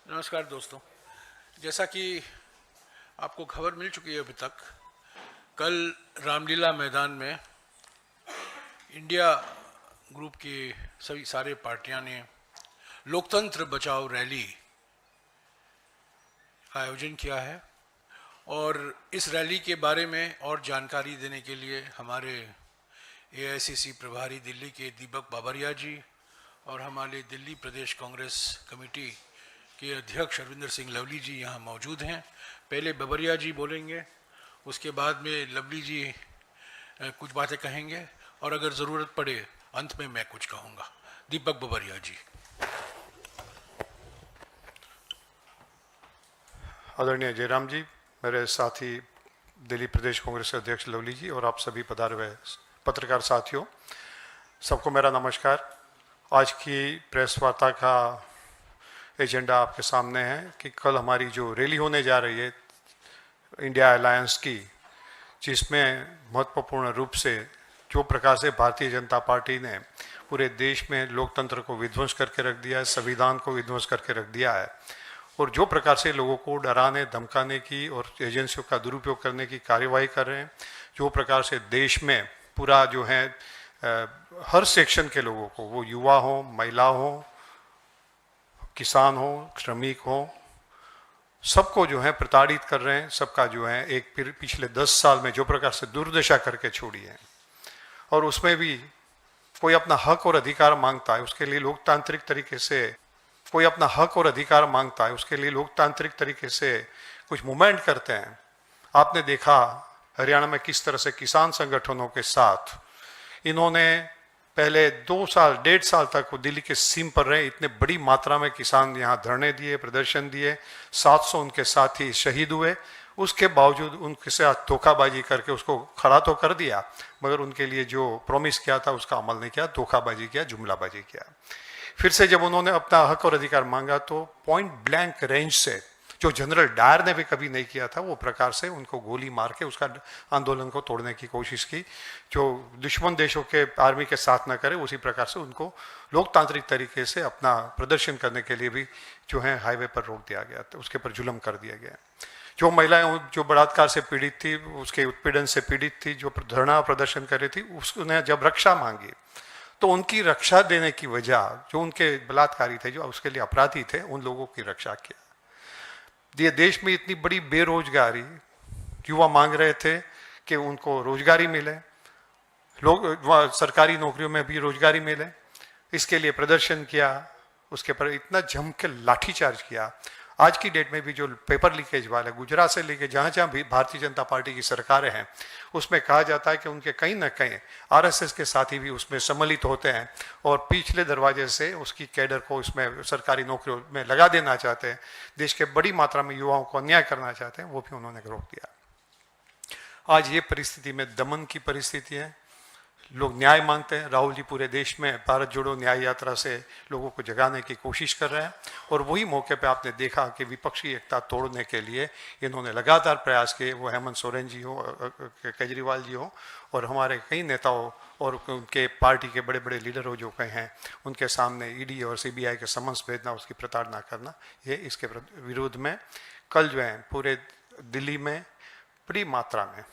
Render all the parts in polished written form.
नमस्कार दोस्तों। जैसा कि आपको खबर मिल चुकी है अभी तक, कल रामलीला मैदान में इंडिया ग्रुप की सभी सारे पार्टियां ने लोकतंत्र बचाओ रैली का आयोजन किया है। और इस रैली के बारे में और जानकारी देने के लिए हमारे एआईसीसी प्रभारी दिल्ली के दीपक बाबरिया जी और हमारे दिल्ली प्रदेश कांग्रेस कमेटी के अध्यक्ष अरविंदर सिंह लवली जी यहाँ मौजूद हैं। पहले बाबरिया जी बोलेंगे, उसके बाद में लवली जी कुछ बातें कहेंगे और अगर ज़रूरत पड़े अंत में मैं कुछ कहूँगा। दीपक बाबरिया जी। आदरणीय जयराम जी, मेरे साथी दिल्ली प्रदेश कांग्रेस के अध्यक्ष लवली जी और आप सभी पधारे हुए पत्रकार साथियों, सबको मेरा नमस्कार। आज की प्रेस वार्ता का एजेंडा आपके सामने है कि कल हमारी जो रैली होने जा रही है इंडिया अलायंस की, जिसमें महत्वपूर्ण रूप से जो प्रकार से भारतीय जनता पार्टी ने पूरे देश में लोकतंत्र को विध्वंस करके रख दिया है, संविधान को विध्वंस करके रख दिया है और जो प्रकार से लोगों को डराने धमकाने की और एजेंसियों का दुरुपयोग करने की कार्यवाही कर रहे हैं, जो प्रकार से देश में पूरा जो है हर सेक्शन के लोगों को, वो युवा हो, महिला हो, किसान हो, श्रमिक हो, सबको जो है प्रताड़ित कर रहे हैं। सबका जो है एक पिछले 10 साल में जो प्रकार से दुर्दशा करके छोड़ी है और उसमें भी कोई अपना हक और अधिकार मांगता है, उसके लिए लोकतांत्रिक तरीके से कोई अपना हक और अधिकार मांगता है, उसके लिए लोकतांत्रिक तरीके से कुछ मूवमेंट करते हैं। आपने देखा हरियाणा में किस तरह से किसान संगठनों के साथ इन्होंने पहले 2 साल 1.5 साल तक वो दिल्ली के सीम पर रहे, इतने बड़ी मात्रा में किसान यहाँ धरने दिए, प्रदर्शन दिए, 700 उनके साथी शहीद हुए। उसके बावजूद उनके साथ धोखाबाजी करके उसको खड़ा तो कर दिया, मगर उनके लिए जो प्रॉमिस किया था उसका अमल नहीं किया, धोखाबाजी किया, जुमलाबाजी किया। फिर से जब उन्होंने अपना हक और अधिकार मांगा तो पॉइंट ब्लैंक रेंज से, जो जनरल डायर ने भी कभी नहीं किया था, वो प्रकार से उनको गोली मार के उसका आंदोलन को तोड़ने की कोशिश की। जो दुश्मन देशों के आर्मी के साथ न करे, उसी प्रकार से उनको लोकतांत्रिक तरीके से अपना प्रदर्शन करने के लिए भी जो है हाईवे पर रोक दिया गया, तो उसके पर जुल्म कर दिया गया। जो महिलाएं जो बलात्कार से पीड़ित थी, उसके उत्पीड़न से पीड़ित थी, जो धरना प्रदर्शन कर रही थी, उसने जब रक्षा मांगी तो उनकी रक्षा देने की वजह, जो उनके बलात्कारी थे, जो उसके लिए अपराधी थे, उन लोगों की रक्षा किया। ये देश में इतनी बड़ी बेरोजगारी, युवा मांग रहे थे कि उनको रोजगारी मिले, लोग सरकारी नौकरियों में भी रोजगारी मिले, इसके लिए प्रदर्शन किया, उसके पर इतना जम के लाठीचार्ज किया। आज की डेट में भी जो पेपर लीकेज वाले गुजरात से लेके जहाँ जहाँ भी भारतीय जनता पार्टी की सरकारें हैं, उसमें कहा जाता है कि उनके कहीं ना कहीं आरएसएस के साथी भी उसमें सम्मिलित होते हैं और पिछले दरवाजे से उसकी कैडर को इसमें सरकारी नौकरियों में लगा देना चाहते हैं, देश के बड़ी मात्रा में युवाओं को अन्याय करना चाहते हैं, वो भी उन्होंने रोक दिया। आज ये परिस्थिति में दमन की परिस्थिति है, लोग न्याय मांगते हैं। राहुल जी पूरे देश में भारत जोड़ो न्याय यात्रा से लोगों को जगाने की कोशिश कर रहे हैं और वही मौके पे आपने देखा कि विपक्षी एकता तोड़ने के लिए इन्होंने लगातार प्रयास किए। वो हेमंत सोरेन जी हो, केजरीवाल जी हो और हमारे कई नेताओं और उनके पार्टी के बड़े बड़े लीडर हो जो कहे हैं, उनके सामने ईडी और सीबीआई के समन्स भेजना, उसकी प्रताड़ना करना, ये इसके विरोध में कल जो है पूरे दिल्ली में बड़ी मात्रा में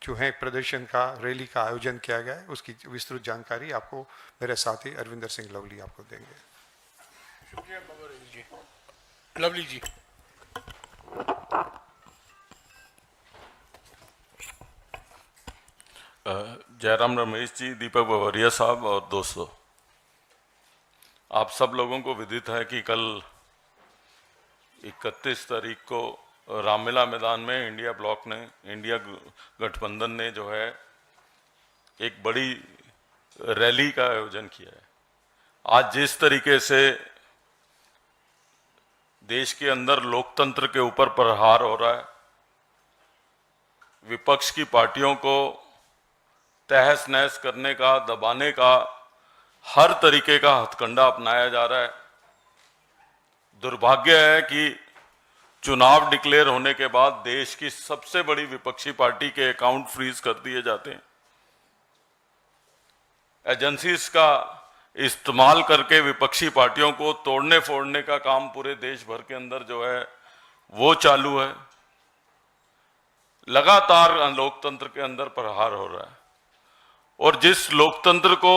जो है प्रदर्शन का, रैली का आयोजन किया गया है। उसकी विस्तृत जानकारी आपको मेरे साथी अरविंदर सिंह लवली आपको देंगे। शुक्रिया बाबरिया जी। लवली जी। जयराम रमेश जी, दीपक बाबरिया साहब और दोस्तों, आप सब लोगों को विदित है कि कल 31 तारीख को रामलीला मैदान में इंडिया ब्लॉक ने, इंडिया गठबंधन ने जो है एक बड़ी रैली का आयोजन किया है। आज जिस तरीके से देश के अंदर लोकतंत्र के ऊपर प्रहार हो रहा है, विपक्ष की पार्टियों को तहस नहस करने का, दबाने का हर तरीके का हथकंडा अपनाया जा रहा है। दुर्भाग्य है कि चुनाव डिक्लेयर होने के बाद देश की सबसे बड़ी विपक्षी पार्टी के अकाउंट फ्रीज कर दिए जाते हैं। एजेंसीज का इस्तेमाल करके विपक्षी पार्टियों को तोड़ने फोड़ने का काम पूरे देश भर के अंदर जो है वो चालू है। लगातार लोकतंत्र के अंदर प्रहार हो रहा है, और जिस लोकतंत्र को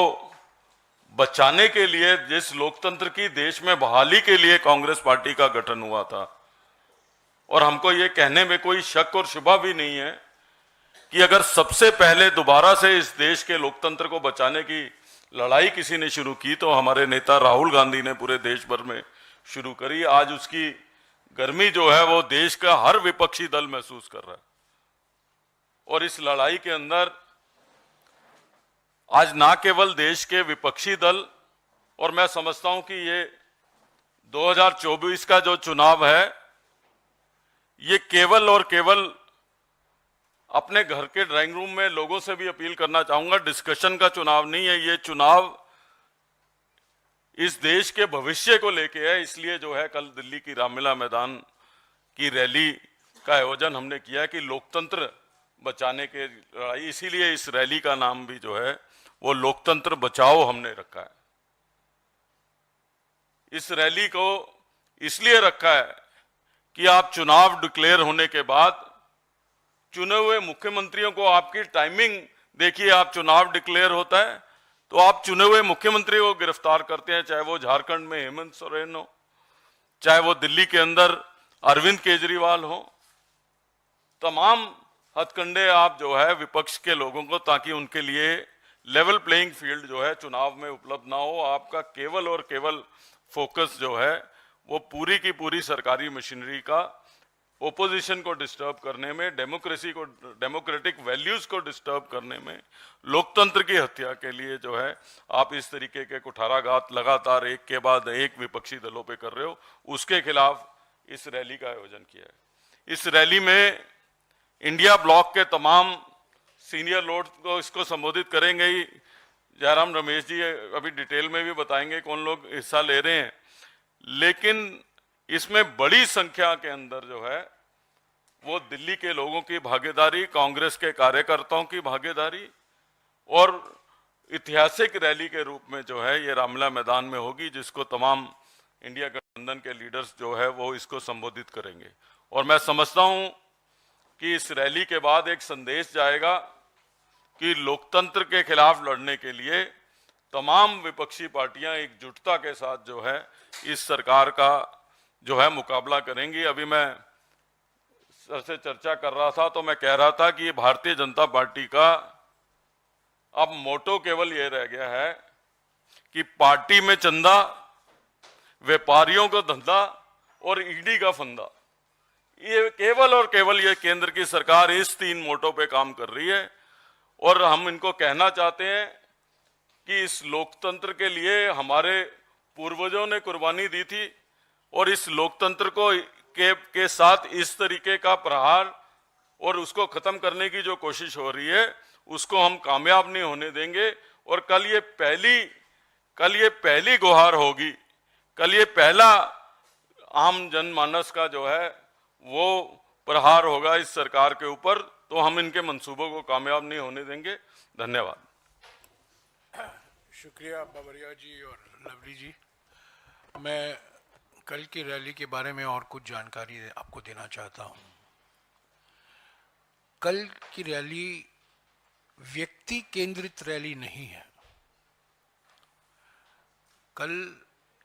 बचाने के लिए, जिस लोकतंत्र की देश में बहाली के लिए कांग्रेस पार्टी का गठन हुआ था, और हमको ये कहने में कोई शक और शुबा भी नहीं है कि अगर सबसे पहले दोबारा से इस देश के लोकतंत्र को बचाने की लड़ाई किसी ने शुरू की तो हमारे नेता राहुल गांधी ने पूरे देश भर में शुरू करी। आज उसकी गर्मी जो है वो देश का हर विपक्षी दल महसूस कर रहा है, और इस लड़ाई के अंदर आज ना केवल देश के विपक्षी दल, और मैं समझता हूं कि ये 2024 का जो चुनाव है ये केवल और केवल, अपने घर के ड्राइंग रूम में लोगों से भी अपील करना चाहूंगा, डिस्कशन का चुनाव नहीं है, ये चुनाव इस देश के भविष्य को लेके है। इसलिए जो है कल दिल्ली की रामलीला मैदान की रैली का आयोजन हमने किया कि लोकतंत्र बचाने के लड़ाई, इसीलिए इस रैली का नाम भी जो है वो लोकतंत्र बचाओ हमने रखा है। इस रैली को इसलिए रखा है कि आप चुनाव डिक्लेयर होने के बाद चुने हुए मुख्यमंत्रियों को, आपकी टाइमिंग देखिए, आप चुनाव डिक्लेयर होता है तो आप चुने हुए मुख्यमंत्री को गिरफ्तार करते हैं, चाहे वो झारखंड में हेमंत सोरेन हो, चाहे वो दिल्ली के अंदर अरविंद केजरीवाल हो। तमाम हथकंडे आप जो है विपक्ष के लोगों को, ताकि उनके लिए लेवल प्लेइंग फील्ड जो है चुनाव में उपलब्ध ना हो। आपका केवल और केवल फोकस जो है वो पूरी की पूरी सरकारी मशीनरी का ओपोजिशन को डिस्टर्ब करने में, डेमोक्रेसी को, डेमोक्रेटिक वैल्यूज को डिस्टर्ब करने में, लोकतंत्र की हत्या के लिए जो है आप इस तरीके के कुठाराघात लगातार एक के बाद एक विपक्षी दलों पे कर रहे हो, उसके खिलाफ इस रैली का आयोजन किया है। इस रैली में इंडिया ब्लॉक के तमाम सीनियर लोग को इसको संबोधित करेंगे ही। जयराम रमेश जी अभी डिटेल में भी बताएंगे कौन लोग हिस्सा ले रहे हैं, लेकिन इसमें बड़ी संख्या के अंदर जो है वो दिल्ली के लोगों की भागीदारी, कांग्रेस के कार्यकर्ताओं की भागीदारी, और ऐतिहासिक रैली के रूप में जो है ये रामलीला मैदान में होगी, जिसको तमाम इंडिया गठबंधन के लीडर्स जो है वो इसको संबोधित करेंगे। और मैं समझता हूं कि इस रैली के बाद एक संदेश जाएगा कि लोकतंत्र के खिलाफ लड़ने के लिए तमाम विपक्षी पार्टियां एकजुटता के साथ जो है इस सरकार का जो है मुकाबला करेंगी। अभी मैं सर से चर्चा कर रहा था तो मैं कह रहा था कि भारतीय जनता पार्टी का अब मोटो केवल ये रह गया है कि पार्टी में चंदा, व्यापारियों का धंधा और ईडी का फंदा, ये केवल और केवल ये केंद्र की सरकार इस 3 मोटो पे काम कर रही है। और हम इनको कहना चाहते हैं कि इस लोकतंत्र के लिए हमारे पूर्वजों ने कुर्बानी दी थी, और इस लोकतंत्र को के साथ इस तरीके का प्रहार और उसको खत्म करने की जो कोशिश हो रही है उसको हम कामयाब नहीं होने देंगे। और कल ये पहली गुहार होगी, कल ये पहला आम जनमानस का जो है वो प्रहार होगा इस सरकार के ऊपर, तो हम इनके मंसूबों को कामयाब नहीं होने देंगे। धन्यवाद। शुक्रिया बाबरिया जी और लवली जी। मैं कल की रैली के बारे में और कुछ जानकारी आपको देना चाहता हूं। कल की रैली व्यक्ति केंद्रित रैली नहीं है। कल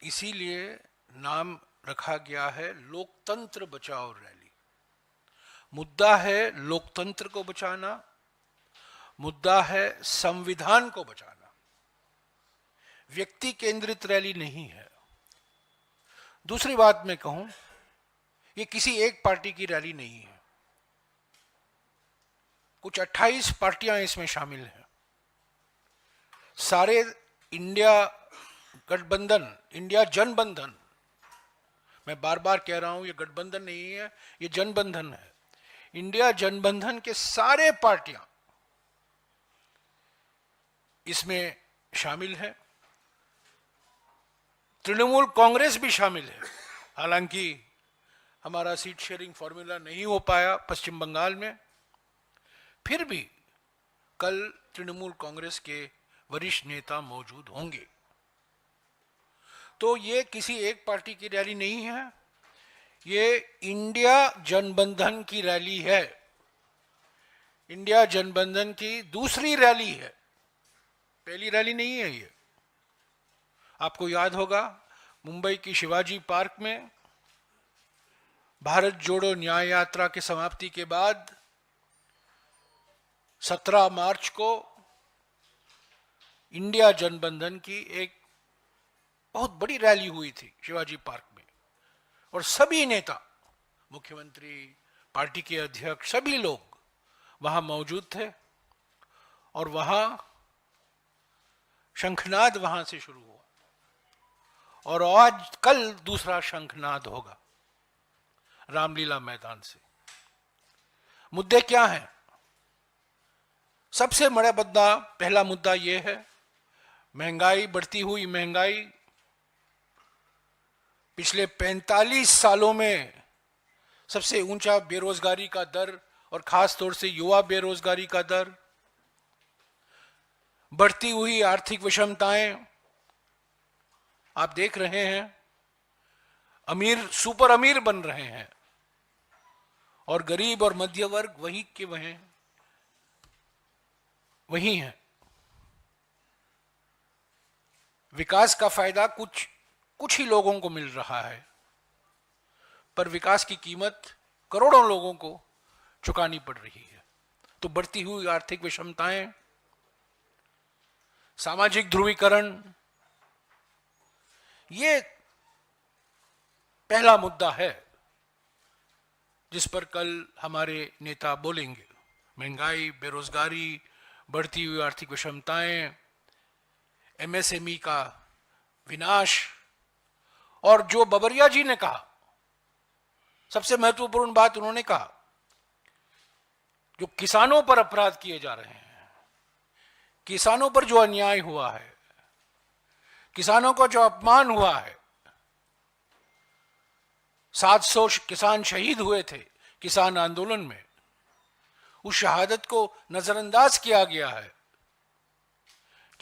इसीलिए नाम रखा गया है लोकतंत्र बचाओ रैली। मुद्दा है लोकतंत्र को बचाना, मुद्दा है संविधान को बचाना। व्यक्ति केंद्रित रैली नहीं है। दूसरी बात मैं कहूं, ये किसी एक पार्टी की रैली नहीं है। कुछ 28 पार्टियां इसमें शामिल हैं। सारे इंडिया गठबंधन, इंडिया जनबंधन, मैं बार बार कह रहा हूं ये गठबंधन नहीं है, ये जनबंधन है। इंडिया जनबंधन के सारे पार्टियां इसमें शामिल हैं। तृणमूल कांग्रेस भी शामिल है। हालांकि हमारा सीट शेयरिंग फॉर्मूला नहीं हो पाया पश्चिम बंगाल में, फिर भी कल तृणमूल कांग्रेस के वरिष्ठ नेता मौजूद होंगे। तो ये किसी एक पार्टी की रैली नहीं है, ये इंडिया जनबंधन की रैली है। इंडिया जनबंधन की दूसरी रैली है, पहली रैली नहीं है ये। आपको याद होगा मुंबई की शिवाजी पार्क में भारत जोड़ो न्याय यात्रा की समाप्ति के बाद 17 मार्च को इंडिया जनबंधन की एक बहुत बड़ी रैली हुई थी शिवाजी पार्क में, और सभी नेता, मुख्यमंत्री, पार्टी के अध्यक्ष, सभी लोग वहां मौजूद थे। और वहां शंखनाद वहां से शुरू हुआ, और आज कल दूसरा शंखनाद होगा रामलीला मैदान से। मुद्दे क्या हैं? सबसे बड़ा मुद्दा, पहला मुद्दा यह है महंगाई, बढ़ती हुई महंगाई। पिछले 45 सालों में सबसे ऊंचा बेरोजगारी का दर, और खास तौर से युवा बेरोजगारी का दर, बढ़ती हुई आर्थिक विषमताएं आप देख रहे हैं। अमीर सुपर अमीर बन रहे हैं और गरीब और मध्य वर्ग वही के वही हैं। विकास का फायदा कुछ ही लोगों को मिल रहा है, पर विकास की कीमत करोड़ों लोगों को चुकानी पड़ रही है। तो बढ़ती हुई आर्थिक विषमताएं, सामाजिक ध्रुवीकरण, ये पहला मुद्दा है जिस पर कल हमारे नेता बोलेंगे। महंगाई, बेरोजगारी, बढ़ती हुई आर्थिक विषमताएं, एमएसएमई का विनाश, और जो बाबरिया जी ने कहा, सबसे महत्वपूर्ण बात उन्होंने कहा, जो किसानों पर अपराध किए जा रहे हैं, किसानों पर जो अन्याय हुआ है, किसानों को जो अपमान हुआ है, 700 किसान शहीद हुए थे किसान आंदोलन में, उस शहादत को नजरअंदाज किया गया है।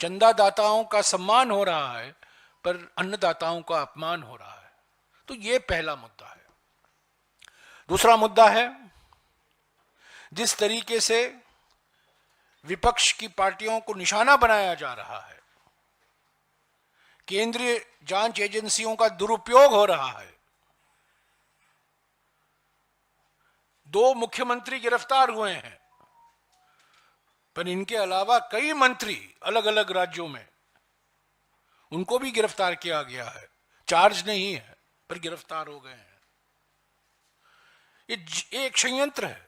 चंदादाताओं का सम्मान हो रहा है, पर अन्नदाताओं का अपमान हो रहा है। तो यह पहला मुद्दा है। दूसरा मुद्दा है जिस तरीके से विपक्ष की पार्टियों को निशाना बनाया जा रहा है, केंद्रीय जांच एजेंसियों का दुरुपयोग हो रहा है। 2 मुख्यमंत्री गिरफ्तार हुए हैं, पर इनके अलावा कई मंत्री अलग अलग राज्यों में, उनको भी गिरफ्तार किया गया है। चार्ज नहीं है, पर गिरफ्तार हो गए हैं। ये एक षड्यंत्र है।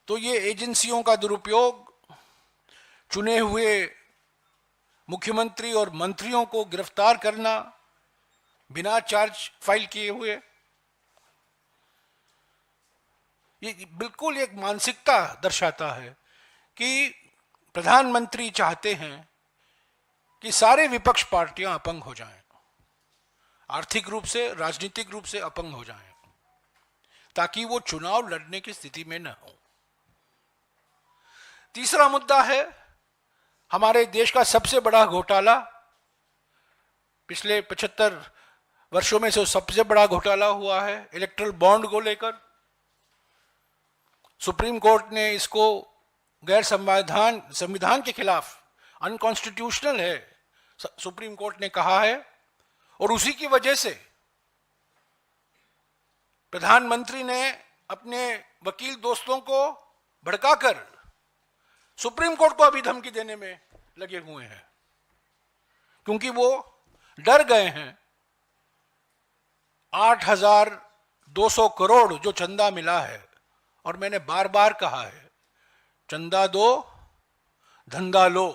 तो ये एजेंसियों का दुरुपयोग, चुने हुए मुख्यमंत्री और मंत्रियों को गिरफ्तार करना बिना चार्ज फाइल किए हुए, ये बिल्कुल एक मानसिकता दर्शाता है कि प्रधानमंत्री चाहते हैं कि सारे विपक्ष पार्टियां अपंग हो जाएं, आर्थिक रूप से, राजनीतिक रूप से अपंग हो जाएं, ताकि वो चुनाव लड़ने की स्थिति में न हो। तीसरा मुद्दा है हमारे देश का सबसे बड़ा घोटाला, पिछले 75 वर्षों में से सबसे बड़ा घोटाला हुआ है इलेक्ट्रल बॉन्ड को लेकर। सुप्रीम कोर्ट ने इसको गैर संविधान के खिलाफ, अनकॉन्स्टिट्यूशनल है, सुप्रीम कोर्ट ने कहा है। और उसी की वजह से प्रधानमंत्री ने अपने वकील दोस्तों को भड़काकर सुप्रीम कोर्ट को अभी धमकी देने में लगे हुए हैं, क्योंकि वो डर गए हैं 8,200 करोड़ जो चंदा मिला है। और मैंने बार बार कहा है, चंदा दो, धंधा लो,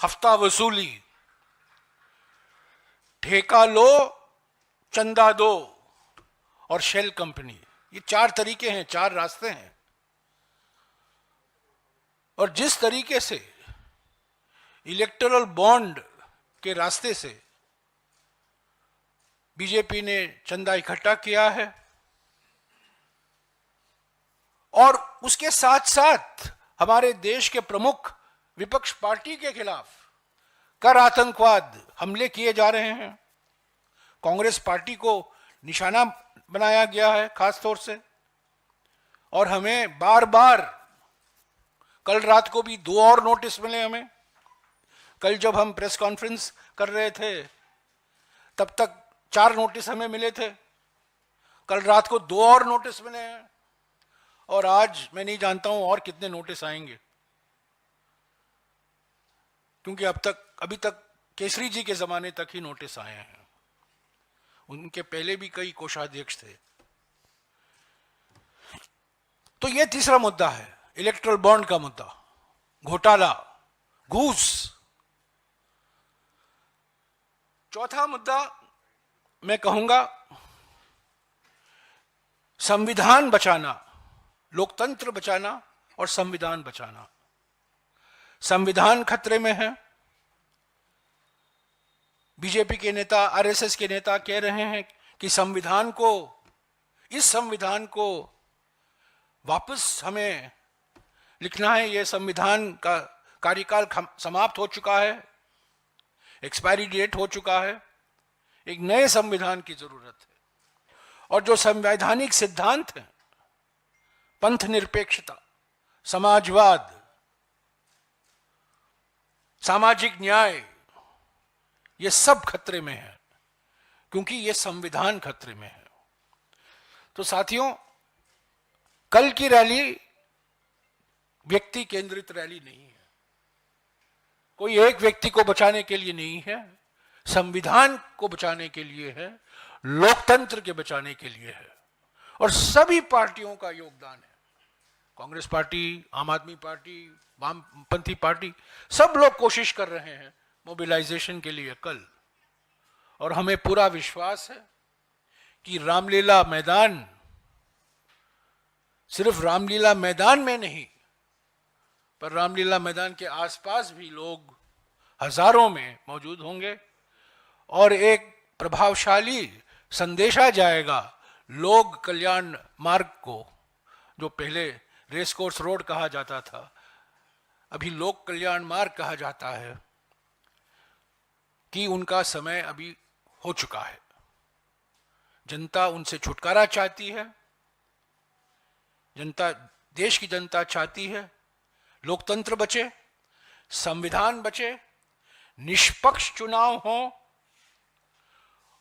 हफ्ता वसूली, ठेका लो, चंदा दो और शेल कंपनी, ये 4 तरीके हैं, 4 रास्ते हैं। और जिस तरीके से इलेक्टोरल बॉन्ड के रास्ते से बीजेपी ने चंदा इकट्ठा किया है, और उसके साथ साथ हमारे देश के प्रमुख विपक्ष पार्टी के खिलाफ कर आतंकवाद हमले किए जा रहे हैं, कांग्रेस पार्टी को निशाना बनाया गया है खास तौर से, और हमें बार बार, कल रात को भी 2 और नोटिस मिले हमें। कल जब हम प्रेस कॉन्फ्रेंस कर रहे थे तब तक 4 नोटिस हमें मिले थे, कल रात को 2 और नोटिस मिले हैं, और आज मैं नहीं जानता हूं और कितने नोटिस आएंगे, क्योंकि अभी तक केसरी जी के जमाने तक ही नोटिस आए हैं, उनके पहले भी कई कोषाध्यक्ष थे। तो यह तीसरा मुद्दा है, इलेक्ट्रल बॉन्ड का मुद्दा, घोटाला, घूस। चौथा मुद्दा मैं कहूंगा संविधान बचाना, लोकतंत्र बचाना और संविधान बचाना। संविधान खतरे में है। बीजेपी के नेता, आरएसएस के नेता कह रहे हैं कि इस संविधान को वापस हमें लिखना है, यह संविधान का कार्यकाल समाप्त हो चुका है, एक्सपायरी डेट हो चुका है, एक नए संविधान की जरूरत है। और जो संवैधानिक सिद्धांत हैं, पंथ निरपेक्षता, समाजवाद, सामाजिक न्याय, ये सब खतरे में है, क्योंकि ये संविधान खतरे में है। तो साथियों, कल की रैली व्यक्ति केंद्रित रैली नहीं है, कोई एक व्यक्ति को बचाने के लिए नहीं है, संविधान को बचाने के लिए है, लोकतंत्र के बचाने के लिए है, और सभी पार्टियों का योगदान है। कांग्रेस पार्टी, आम आदमी पार्टी, वामपंथी पार्टी, सब लोग कोशिश कर रहे हैं मोबिलाइजेशन के लिए कल, और हमें पूरा विश्वास है कि रामलीला मैदान, सिर्फ रामलीला मैदान में नहीं, पर रामलीला मैदान के आसपास भी लोग हजारों में मौजूद होंगे, और एक प्रभावशाली संदेशा जाएगा लोक कल्याण मार्ग को, जो पहले रेस कोर्स रोड कहा जाता था, अभी लोक कल्याण मार्ग कहा जाता है, कि उनका समय अभी हो चुका है। जनता उनसे छुटकारा चाहती है, जनता, देश की जनता चाहती है लोकतंत्र बचे, संविधान बचे, निष्पक्ष चुनाव हो,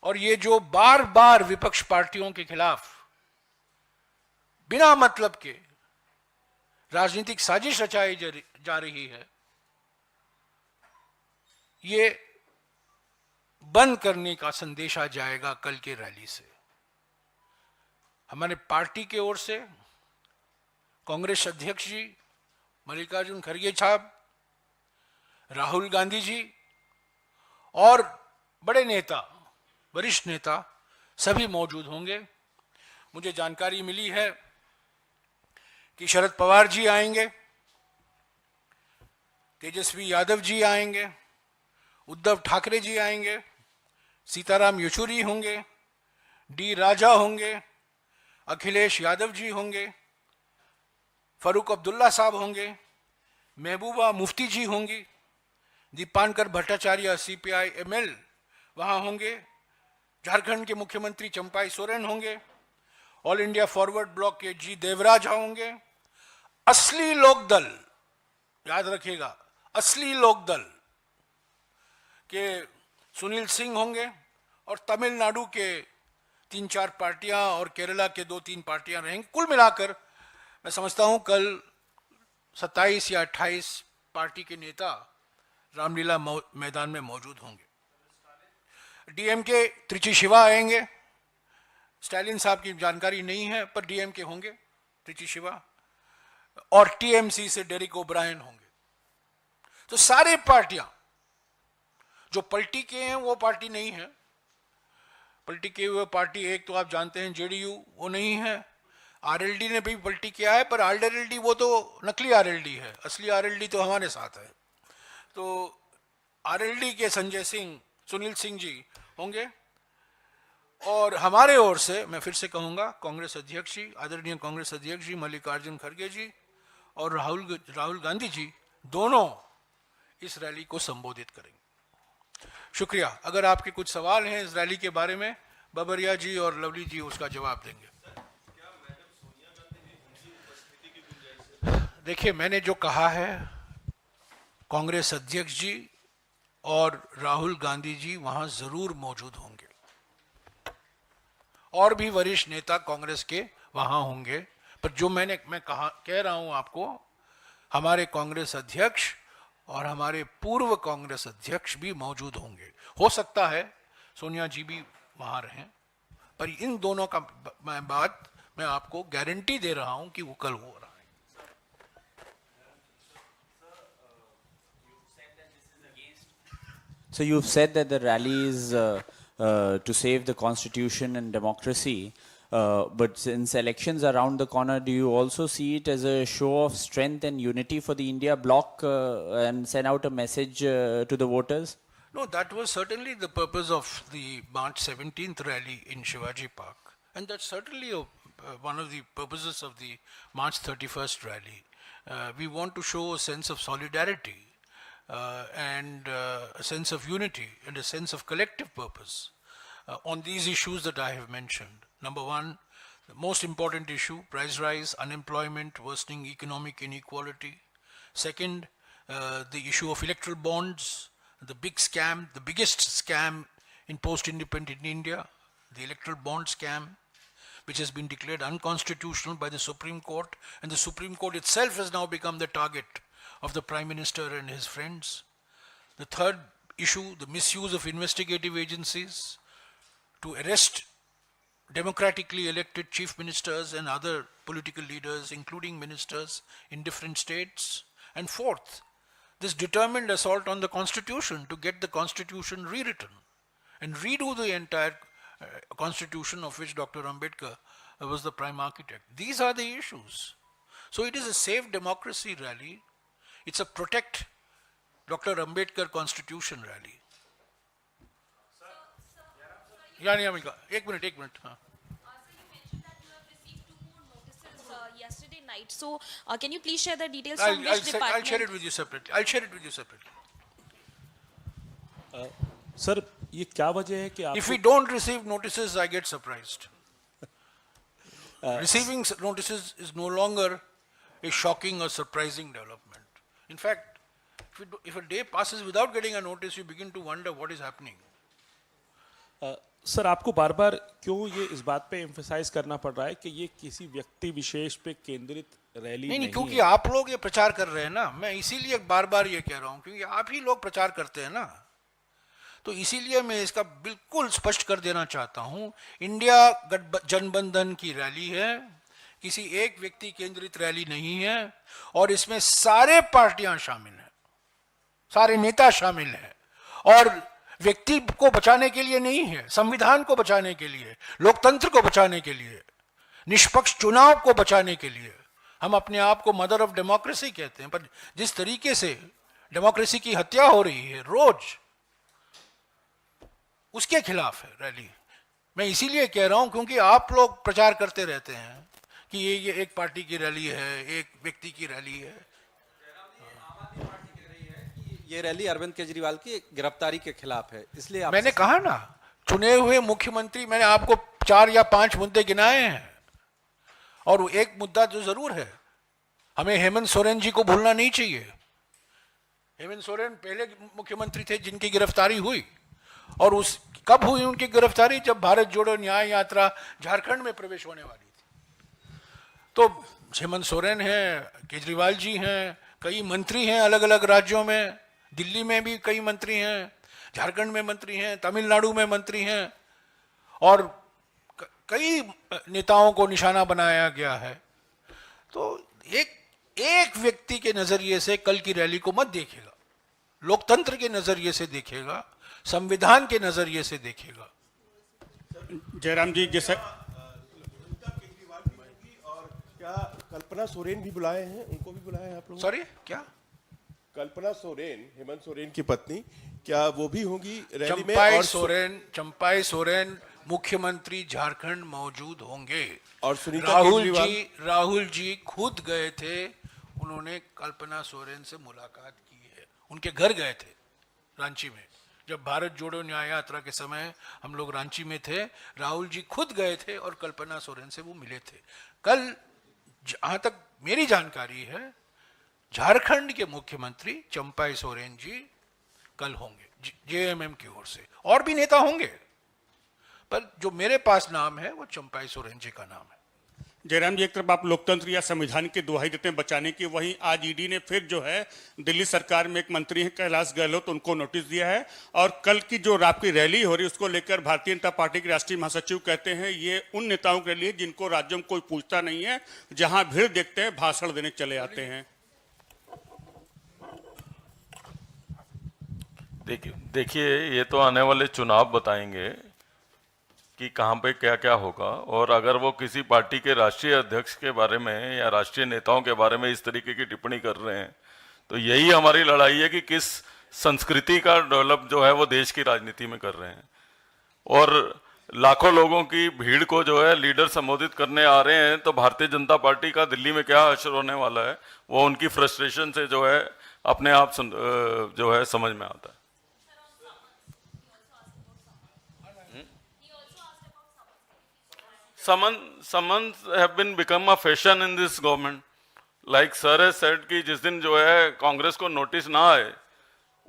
और ये जो बार बार विपक्ष पार्टियों के खिलाफ बिना मतलब के राजनीतिक साजिश रचाई जा रही है, ये बंद करने का संदेशा जाएगा कल के रैली से। हमारे पार्टी की ओर से कांग्रेस अध्यक्ष जी मल्लिकार्जुन खड़गे साहब, राहुल गांधी जी और बड़े नेता, वरिष्ठ नेता सभी मौजूद होंगे। मुझे जानकारी मिली है कि शरद पवार जी आएंगे, तेजस्वी यादव जी आएंगे, उद्धव ठाकरे जी आएंगे, सीताराम येचुरी होंगे, डी राजा होंगे, अखिलेश यादव जी होंगे, फारूक अब्दुल्ला साहब होंगे, महबूबा मुफ्ती जी होंगी, दीपांकर भट्टाचार्य सीपीआई एमएल वहां होंगे, झारखंड के मुख्यमंत्री चंपाई सोरेन होंगे, ऑल इंडिया फॉरवर्ड ब्लॉक के जी देवराज होंगे, असली लोकदल, याद रखिएगा, असली लोकदल के सुनील सिंह होंगे, और तमिलनाडु के 3-4 पार्टियां और केरला के 2-3 पार्टियां रहेंगी। कुल मिलाकर मैं समझता हूं कल 27 या 28 पार्टी के नेता रामलीला मैदान में मौजूद होंगे। डीएमके त्रिची शिवा आएंगे, स्टालिन साहब की जानकारी नहीं है, पर डीएमके होंगे त्रिची शिवा, और टीएमसी से डेरिक ओब्रायन होंगे। तो सारे पार्टियां जो पलटी के हैं वो पार्टी नहीं है, पलटी के हुए पार्टी एक तो आप जानते हैं जेडीयू, वो नहीं है, आरएलडी ने भी पलटी किया है, पर आरएलडी वो तो नकली आरएलडी है, असली आरएलडी तो हमारे साथ है। तो आरएलडी के संजय सिंह, सुनील सिंह जी होंगे, और हमारे ओर से मैं फिर से कहूंगा कांग्रेस अध्यक्ष जी, आदरणीय कांग्रेस अध्यक्ष जी मल्लिकार्जुन खड़गे जी और राहुल गांधी जी दोनों इस रैली को संबोधित करेंगे। शुक्रिया। अगर आपके कुछ सवाल हैं इस रैली के बारे में, बाबरिया जी और लवली जी उसका जवाब देंगे। देखिए, मैंने जो कहा है, कांग्रेस अध्यक्ष जी और राहुल गांधी जी वहां जरूर मौजूद होंगे, और भी वरिष्ठ नेता कांग्रेस के वहां होंगे। पर जो मैं कह रहा हूं आपको, हमारे कांग्रेस अध्यक्ष और हमारे पूर्व कांग्रेस अध्यक्ष भी मौजूद होंगे। हो सकता है सोनिया जी भी वहां रहें, पर इन दोनों का बात मैं आपको गारंटी दे रहा हूं कि वो कल हो रहा है। So you've said that the rally is to save the constitution and democracy, but since elections are around the corner, do you also see it as a show of strength and unity for the India bloc and send out a message to the voters? No, that was certainly the purpose of the March 17th rally in Shivaji Park. And that's certainly one of the purposes of the March 31st rally. We want to show a sense of solidarity and a sense of unity and a sense of collective purpose on these issues that I have mentioned. Number one, the most important issue, price rise, unemployment, worsening economic inequality. Second, the issue of electoral bonds, the big scam, the biggest scam in post-independent India, the electoral bond scam, which has been declared unconstitutional by the Supreme Court, and the Supreme Court itself has now become the target of the Prime Minister and his friends. The third issue, the misuse of investigative agencies to arrest democratically elected chief ministers and other political leaders, including ministers in different states. And fourth, this determined assault on the Constitution to get the Constitution rewritten and redo the entire Constitution of which Dr. Ambedkar was the prime architect. These are the issues. So it is a Save Democracy rally. It's a Protect Dr. Ambedkar Constitution rally. Yani Amika, एक minute हाँ. Yesterday night. So, can you please share the details I'll from which department? I'll share it with you separately. Sir ये क्या वजह है कि आप If we don't receive notices, I get surprised. Receiving notices is no longer a shocking or surprising development. In fact, if a day passes without getting a notice, you begin to wonder what is happening. Sir आपको बार बार क्यों ये इस बात पे emphasise करना पड़ रहा है कि ये किसी व्यक्ति विशेष पे केंद्रित रैली नहीं, नहीं क्योंकि है? आप लोग ये प्रचार कर रहे हैं ना, मैं इसीलिए बार बार ये कह रहा हूं, क्योंकि आप ही लोग प्रचार करते हैं ना, तो इसीलिए मैं इसका बिल्कुल स्पष्ट कर देना चाहता हूं, इंडिया जनबंधन की रैली है, किसी एक व्यक्ति केंद्रित रैली नहीं है, और इसमें सारे पार्टियां शामिल हैं, सारे नेता शामिल हैं, और व्यक्ति को बचाने के लिए नहीं है, संविधान को बचाने के लिए, लोकतंत्र को बचाने के लिए, निष्पक्ष चुनाव को बचाने के लिए। हम अपने आप को मदर ऑफ डेमोक्रेसी कहते हैं, पर जिस तरीके से डेमोक्रेसी की हत्या हो रही है रोज, उसके खिलाफ है रैली। मैं इसीलिए कह रहा हूं क्योंकि आप लोग प्रचार करते रहते हैं कि ये एक पार्टी की रैली है, एक व्यक्ति की रैली है। ये रैली अरविंद केजरीवाल की गिरफ्तारी के खिलाफ है, इसलिए मैंने कहा ना, चुने हुए मुख्यमंत्री, मैंने आपको 4 या 5 मुद्दे गिनाए हैं, और एक मुद्दा जो जरूर है, हमें हेमंत सोरेन जी को भूलना नहीं चाहिए। हेमंत सोरेन पहले मुख्यमंत्री थे जिनकी गिरफ्तारी हुई, और उस कब हुई उनकी गिरफ्तारी? जब भारत जोड़ो न्याय यात्रा झारखंड में प्रवेश होने वाली थी। तो हेमंत सोरेन हैं, केजरीवाल जी हैं, कई मंत्री हैं अलग अलग राज्यों में, दिल्ली में भी कई मंत्री हैं, झारखंड में मंत्री हैं, तमिलनाडु में मंत्री हैं, और कई नेताओं को निशाना बनाया गया है। तो एक व्यक्ति के नजरिए से कल की रैली को मत देखिएगा, लोकतंत्र के नजरिए से देखिएगा, संविधान के नजरिए से देखिएगा। जयराम जी, जैसा और क्या कल्पना सोरेन भी बुलाए हैं, उनको भी बुलाए हैं आप लोग? सॉरी, क्या? कल्पना सोरेन, हेमंत सोरेन की पत्नी, क्या वो भी होंगी रैली में? चंपाई सोरेन मुख्यमंत्री झारखंड मौजूद होंगे, और सुनीता केजरीवाल? राहुल जी खुद गए थे, उन्होंने कल्पना सोरेन से मुलाकात की है, उनके घर गए थे रांची में, जब भारत जोड़ो न्याय यात्रा के समय हम लोग रांची में थे, राहुल जी खुद गए थे और कल्पना सोरेन से वो मिले थे। कल जहां तक मेरी जानकारी है, झारखंड के मुख्यमंत्री चंपाई सोरेन जी कल होंगे जेएमएम की ओर से, और भी नेता होंगे, पर जो मेरे पास नाम है वो चंपाई सोरेन जी का नाम है। जयराम जी, एक तरफ आप लोकतंत्र या संविधान की दुहाई देते हैं बचाने की, वहीं आज ईडी ने फिर जो है दिल्ली सरकार में एक मंत्री हैं कैलाश गहलोत, उनको नोटिस दिया है। और कल की जो आपकी रैली हो रही है उसको लेकर भारतीय जनता पार्टी के राष्ट्रीय महासचिव कहते हैं ये उन नेताओं के लिए जिनको राज्यों में कोई पूछता नहीं है, जहां भीड़ देखते हैं भाषण देने चले आते हैं। देखिए ये तो आने वाले चुनाव बताएंगे कि कहाँ पे क्या क्या होगा, और अगर वो किसी पार्टी के राष्ट्रीय अध्यक्ष के बारे में या राष्ट्रीय नेताओं के बारे में इस तरीके की टिप्पणी कर रहे हैं, तो यही हमारी लड़ाई है कि किस संस्कृति का डेवलप जो है वो देश की राजनीति में कर रहे हैं। और लाखों लोगों की भीड़ को जो है लीडर संबोधित करने आ रहे हैं, तो भारतीय जनता पार्टी का दिल्ली में क्या असर होने वाला है वो उनकी फ्रस्ट्रेशन से जो है अपने आप जो है समझ में आता है। Summons have been become a fashion in this government. Like sir has said कि जिस दिन जो है कांग्रेस को नोटिस ना आए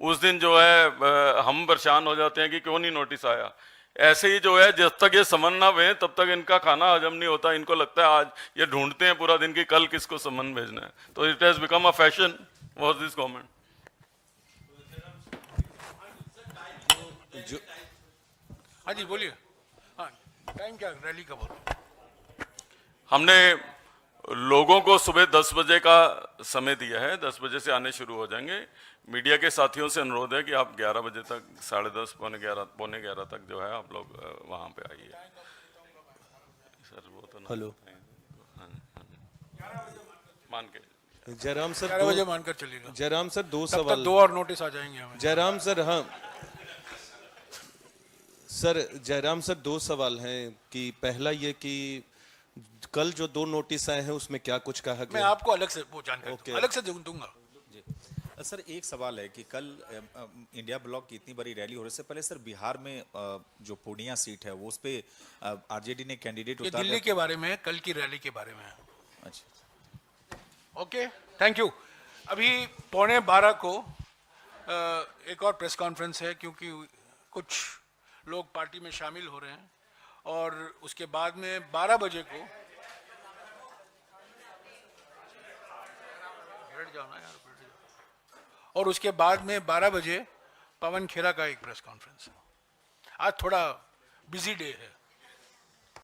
उस दिन जो है हम परेशान हो जाते हैं कि क्यों नहीं नोटिस आया। ऐसे ही जो है जब तक ये समन ना भें तब तक इनका खाना हजम नहीं होता। इनको लगता है आज ये ढूंढते हैं पूरा दिन कि कल किसको समन भेजना है। तो it has become a fashion for this government. हाँ जी बोलिए। हाँ, टाइम क्या रैली का बोलो। हमने लोगों को सुबह 10 बजे का समय दिया है, 10 बजे से आने शुरू हो जाएंगे। मीडिया के साथियों से अनुरोध है कि आप 11 बजे तक, 10:30, पौने 11 तक जो है आप लोग वहां पे आइए। सर वो तो हेलो मान के जयराम सर 11 बजे मानकर चलिएगा। जयराम सर दो तब सवाल। तक 2 और नोटिस आ जाएंगे हमें। जयराम सर, हाँ सर, जयराम सर 2 सवाल हैं कि पहला ये कि कल जो 2 नोटिस आए हैं उसमें क्या कुछ कहा मैं गया? आपको अलग से वो जानकारी अलग से दूंगा। सर एक सवाल है कि कल इंडिया ब्लॉक की इतनी बड़ी रैली हो रही है, इससे पहले सर बिहार में जो पूर्णिया सीट है वो उस पे आरजेडी ने कैंडिडेट ये उतारा। दिल्ली के बारे में, कल की रैली के बारे में। अच्छा, ओके, थैंक यू। अभी 11:15 को एक और प्रेस कॉन्फ्रेंस है क्योंकि कुछ लोग पार्टी में शामिल हो रहे हैं, और उसके बाद में 12 बजे को और उसके बाद में 12 बजे पवन खेरा का एक प्रेस कॉन्फ्रेंस है। आज थोड़ा बिजी डे है।